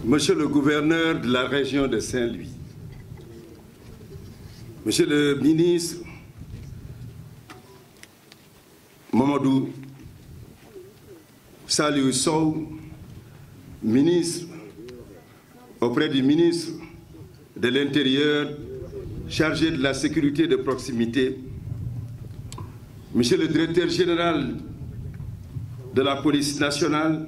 Monsieur le gouverneur de la région de Saint-Louis, Monsieur le ministre Mamadou Saliou Sow, ministre auprès du ministre de l'Intérieur chargé de la sécurité de proximité, Monsieur le directeur général de la police nationale,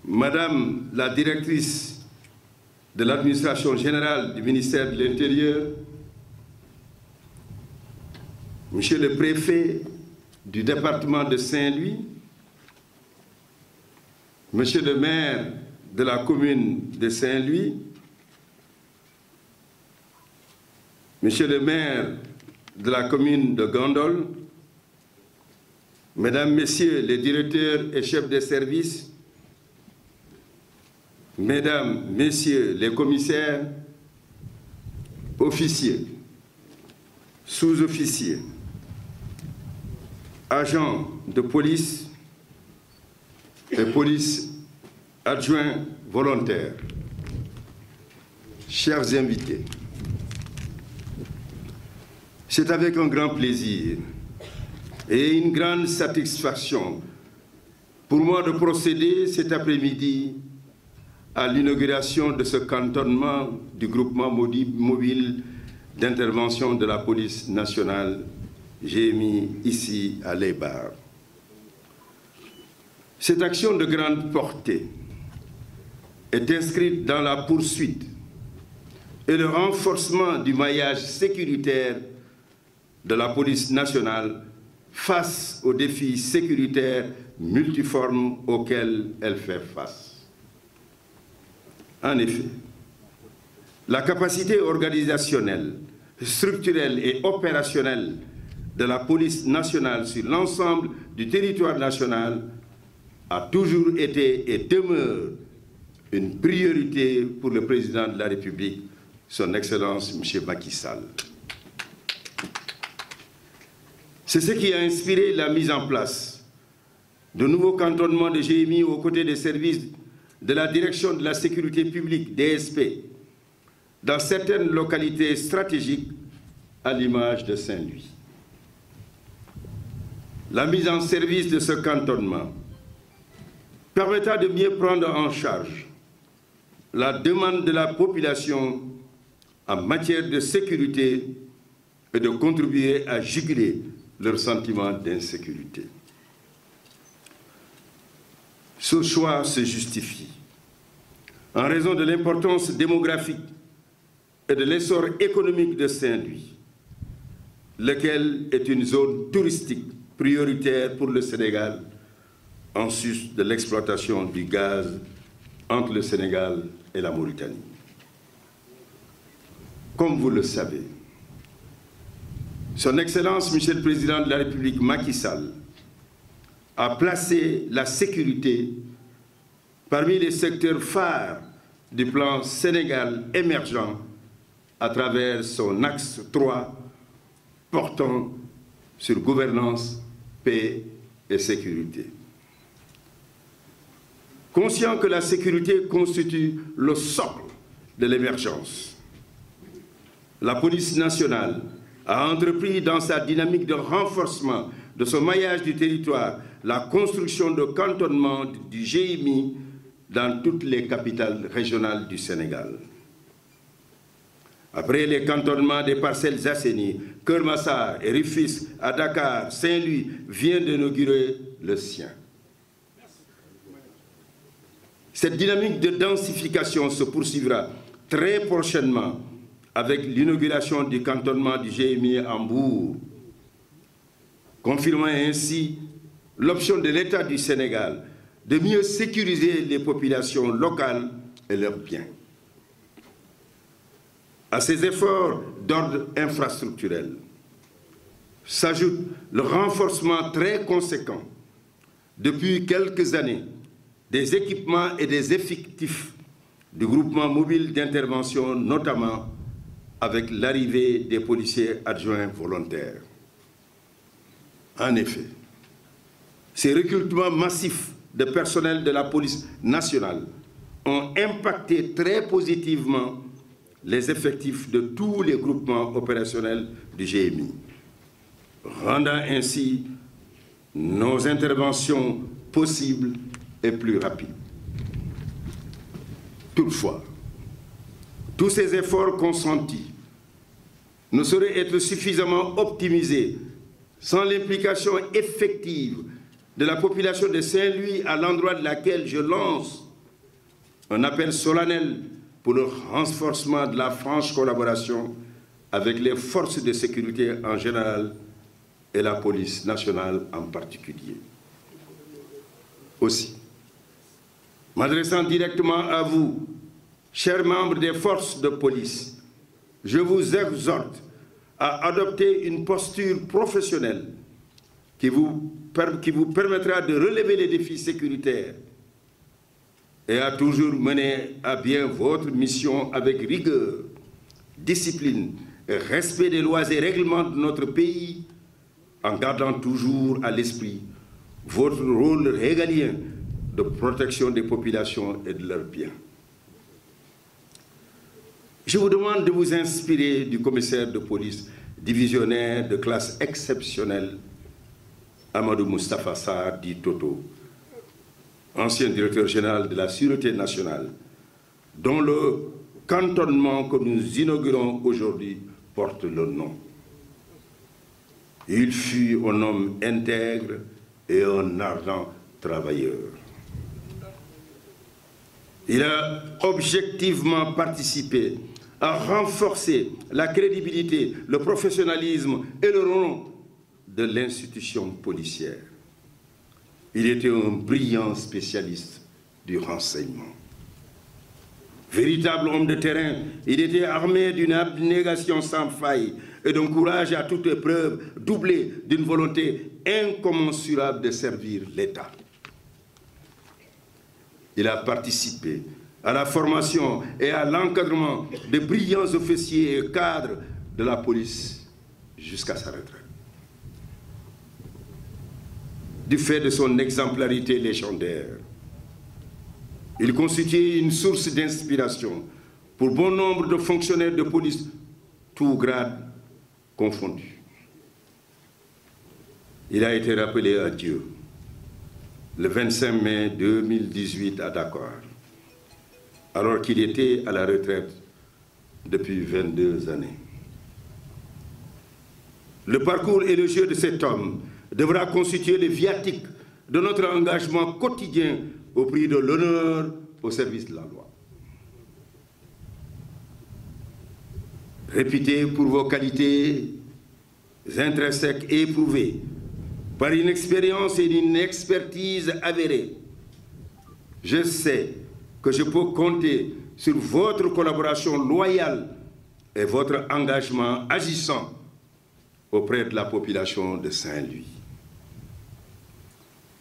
Madame la directrice de l'administration générale du ministère de l'Intérieur, Monsieur le préfet du département de Saint-Louis, Monsieur le maire de la commune de Saint-Louis, Monsieur le maire de la commune de Gondol, Mesdames, Messieurs les directeurs et chefs de service, Mesdames, Messieurs les commissaires, officiers, sous-officiers, agents de police et police adjoints volontaires, chers invités, c'est avec un grand plaisir et une grande satisfaction pour moi de procéder cet après-midi à l'inauguration de ce cantonnement du groupement mobile d'intervention de la police nationale GMI ici à Lébar. Cette action de grande portée est inscrite dans la poursuite et le renforcement du maillage sécuritaire de la police nationale face aux défis sécuritaires multiformes auxquels elle fait face. En effet, la capacité organisationnelle, structurelle et opérationnelle de la police nationale sur l'ensemble du territoire national a toujours été et demeure une priorité pour le président de la République, son Excellence M. Macky Sall. C'est ce qui a inspiré la mise en place de nouveaux cantonnements de GMI aux côtés des services de la Direction de la sécurité publique, DSP, dans certaines localités stratégiques à l'image de Saint-Louis. La mise en service de ce cantonnement permettra de mieux prendre en charge la demande de la population en matière de sécurité et de contribuer à juguler leur sentiment d'insécurité. Ce choix se justifie en raison de l'importance démographique et de l'essor économique de Saint-Louis, lequel est une zone touristique prioritaire pour le Sénégal en sus de l'exploitation du gaz entre le Sénégal et la Mauritanie. Comme vous le savez, Son Excellence, Monsieur le Président de la République Macky Sall, a placé la sécurité parmi les secteurs phares du plan Sénégal émergent à travers son axe 3 portant sur gouvernance, paix et sécurité. Conscient que la sécurité constitue le socle de l'émergence, la police nationale a entrepris dans sa dynamique de renforcement de son maillage du territoire la construction de cantonnements du GMI dans toutes les capitales régionales du Sénégal. Après les cantonnements des Parcelles Assainies, Keur Massar et Rufisque à Dakar, Saint-Louis vient d'inaugurer le sien. Cette dynamique de densification se poursuivra très prochainement avec l'inauguration du cantonnement du GMI à Mbour, confirmant ainsi l'option de l'État du Sénégal de mieux sécuriser les populations locales et leurs biens. À ces efforts d'ordre infrastructurel s'ajoute le renforcement très conséquent depuis quelques années des équipements et des effectifs du groupement mobile d'intervention, notamment avec l'arrivée des policiers adjoints volontaires. En effet, ces recrutements massifs de personnel de la police nationale ont impacté très positivement les effectifs de tous les groupements opérationnels du GMI, rendant ainsi nos interventions possibles et plus rapides. Toutefois, tous ces efforts consentis ne sauraient être suffisamment optimisés sans l'implication effective de la population de Saint-Louis, à l'endroit de laquelle je lance un appel solennel pour le renforcement de la franche collaboration avec les forces de sécurité en général et la police nationale en particulier. Aussi, m'adressant directement à vous, chers membres des forces de police, je vous exhorte à adopter une posture professionnelle qui vous permettra de relever les défis sécuritaires et à toujours mener à bien votre mission avec rigueur, discipline et respect des lois et règlements de notre pays, en gardant toujours à l'esprit votre rôle régalien de protection des populations et de leurs biens. Je vous demande de vous inspirer du commissaire de police divisionnaire de classe exceptionnelle, Amadou Moustapha Sarr, dit Toto, ancien directeur général de la Sûreté nationale, dont le cantonnement que nous inaugurons aujourd'hui porte le nom. Il fut un homme intègre et un ardent travailleur. Il a objectivement participé à renforcer la crédibilité, le professionnalisme et le rang de l'institution policière. Il était un brillant spécialiste du renseignement. Véritable homme de terrain, il était armé d'une abnégation sans faille et d'un courage à toute épreuve, doublé d'une volonté incommensurable de servir l'État. Il a participé à la formation et à l'encadrement de brillants officiers et cadres de la police jusqu'à sa retraite. Du fait de son exemplarité légendaire, il constituait une source d'inspiration pour bon nombre de fonctionnaires de police, tous grades confondus. Il a été rappelé à Dieu le 25 mai 2018 à Dakar, alors qu'il était à la retraite depuis 22 années. Le parcours et le jeu de cet homme devra constituer le viatique de notre engagement quotidien au prix de l'honneur au service de la loi. Réputé pour vos qualités intrinsèques et éprouvées, par une expérience et une expertise avérées, je sais que je peux compter sur votre collaboration loyale et votre engagement agissant auprès de la population de Saint-Louis.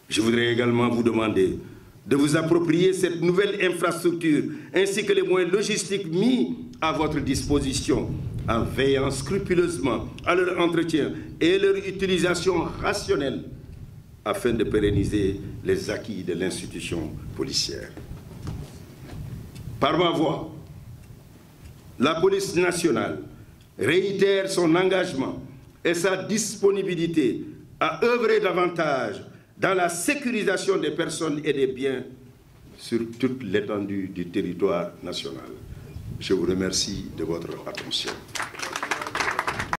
Je voudrais également vous demander de vous approprier cette nouvelle infrastructure ainsi que les moyens logistiques mis à votre disposition en veillant scrupuleusement à leur entretien et leur utilisation rationnelle afin de pérenniser les acquis de l'institution policière. Par ma voix, la police nationale réitère son engagement et sa disponibilité à œuvrer davantage dans la sécurisation des personnes et des biens sur toute l'étendue du territoire national. Je vous remercie de votre attention.